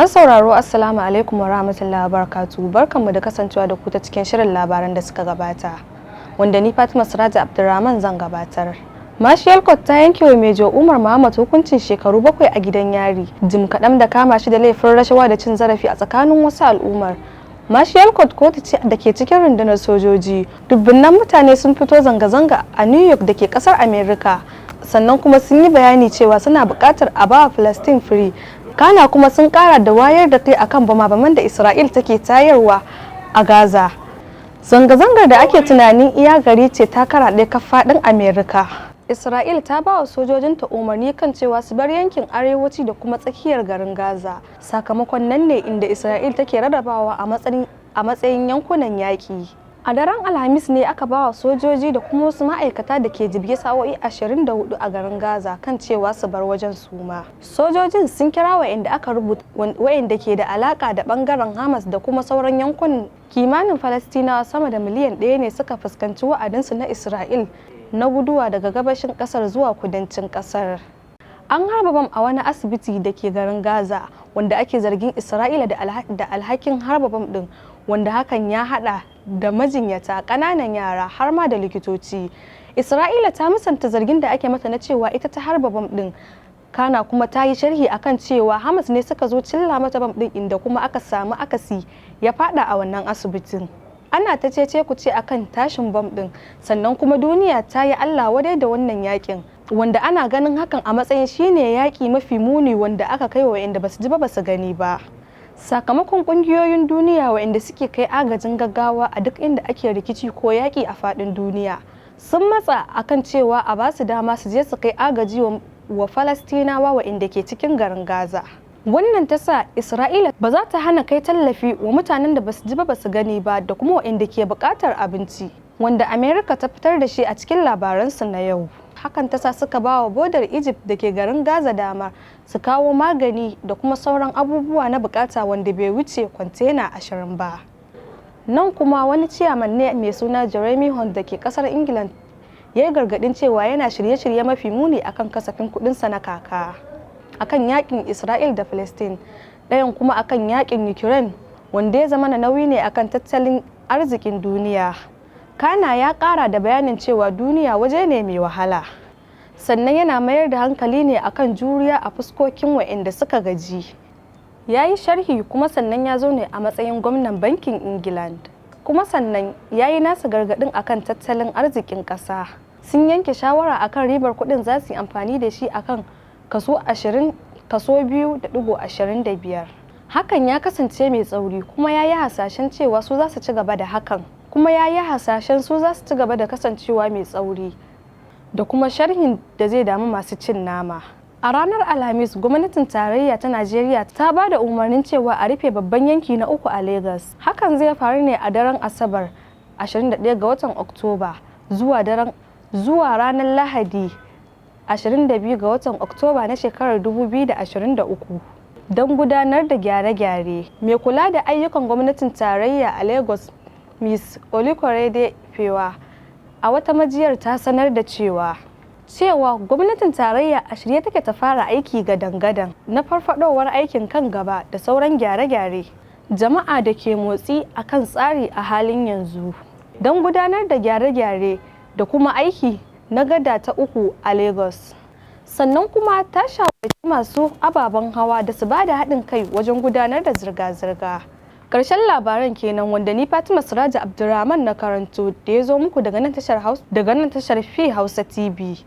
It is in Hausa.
Masu sauraro Assalamu alaikum wa rahmatullahi wa barakatuhu. Barkanmu da kasancewa da ku ta cikin shirin labaran da suka gabata, wanda ni Fatima Siraja Abdulrahman zan gabatar. Marshal Court ta yanke wa Mejo Umar Muhammad hukuncin shekaru 7 a gidan yari, jim kaɗan da kama shi da laifin rashawa da cin zarafi a tsakanin wasu al'ummar. Marshal Court kotu ce da ke cikin rundunar sojoji. Dubunnan mutane sun fito zanga-zanga a New York da ke ƙasar America, sannan kuma sun yi bayani cewa suna buƙatar a ba Palestine free. Kana kuma sun kara da wayar da kai akan bama-baman da Isra'il take tayarwa a Gaza. Zanga-zangar da ake tunanin iya gari ce ta karaɗe kafaɗin Amerika. Isra'il ta ba wa sojojinta umarni kan cewa su bar yankin arewaci da kuma tsakiyar garin Gaza. Sakamakon nan ne inda Isra'il take rarrabawa a matsayin yankunan yaƙi. A daren Alhamis ne aka ba wa sojoji da kuma wasu ma'aikata da ke jibge sa'o'i 24 a garin Gaza kan cewa su bar wajen suma. Sojojin sun kira wa'inda aka rubuta wa'inda ke da alaka da bangaren Hamas da kuma sauran yankunan. Kimanin Falastinawa sama da miliyan 1 ne suka fuskanci wa'adinsu na Isra'il na guduwa daga gabashin kasar zuwa kudancin kasar. An harba bam a wani asibiti da ke garin Gaza wanda ake zargin Isra'ila da alhakin harba bam din, wanda hakan ya hada da majinyata, ƙananan yara har ma da likitoci. Isra'ila ta musanta zargin da ake mata na cewa ita ta harba bam din. Kana kuma ta yi sharhi akan cewa Hamas ne suka zo cilla mata bam din, inda kuma aka samu akasi ya fada a wannan asibitin. Ana ta cece ku ce akan tashin bam din, sannan kuma duniya ta yi Allah wadai da wannan yakin, wanda ana ganin hakan a matsayin shine yaki mafi muni wanda aka kai wa inda basu ji ba basu gani ba. Sakamakon kungiyoyin duniya waɗanda suke kai agajin gaggawa a duk inda ake rikici ko yaƙi a faɗin duniya sun matsa akan cewa a ba su dama su je su kai agaji wa Falastinawa waɗanda ke cikin garin Gaza. Wannan ta sa Isra'ila ba za ta hana kai tallafi wa mutanen da basu ji ba basu gani ba da kuma waɗanda ke buƙatar abinci, wanda Amerika ta fitar da shi a cikin labaransu na yau. Hakan ta sa suka ba wa bodar Egypt da ke garin Gaza dama su kawo magani da kuma sauran abubuwa na bukata wanda bai wuce kwantena 20 ba. Nan kuma wani ciyaman ne mai suna Jeremy Hunt da ke kasar England ya yi gargadin cewa yana shirye-shirye mafi muni akan kasafin kudinsa na kaka, akan yakin Isra'il da Palestine, ɗayan kuma akan yakin Ukraine wanda ya zama na nauyi ne akan tattalin arzikin duniya. Kana ya kara da bayanin cewa duniya waje ne mai wahala, sannan yana mayar da hankali ne akan juriya a fuskokin waɗanda suka gaji. Ya yi sharhi kuma sannan ya zo ne a matsayin gwamnan bankin England, kuma sannan ya yi nasa gargaɗin akan tattalin arzikin ƙasa. Sun yanke shawara akan ribar kuɗin za su yi amfani da shi akan kaso 2.25. Hakan ya kasance mai tsauri, kuma ya yi hasashen cewa su za su ci gaba da hakan. Kuma ya yi hasashen su za su ci gaba da kasancewa mai tsauri, da kuma sharhin da zai damu masu cin nama. A ranar Alhamis, gwamnatin tarayya ta Najeriya ta ba da umarnin cewa a rufe babban yanki na 3 a Lagos. Hakan zai faru ne a daren Asabar 21 ga watan Oktoba zuwa ranar Lahadi 22 ga watan Oktoba na shekarar 2023. Don gudanar da gyare-gyare. Mai kula da ayyukan gwamnatin tarayya a Lagos, Ms. Olukorede Fewa, a wata majiyar ta sanar da cewa gwamnatin tarayya a shirye take ta fara aiki gadan-gadan na farfadowar aikin kan gaba da sauran gyare-gyare jama'a da ke motsi a kan tsari a halin yanzu don gudanar da gyare-gyare da kuma aiki na gada ta 3 a Lagos. Sannan kuma ta shawarci masu ababen hawa da su ba da haɗin kai wajen gudanar da zirga-zirga. Karshen labaran kenan, wanda ni Fatima Siraja Abdulrahman na karanto, da ya zo muku daga nan tashar P Hausa TV.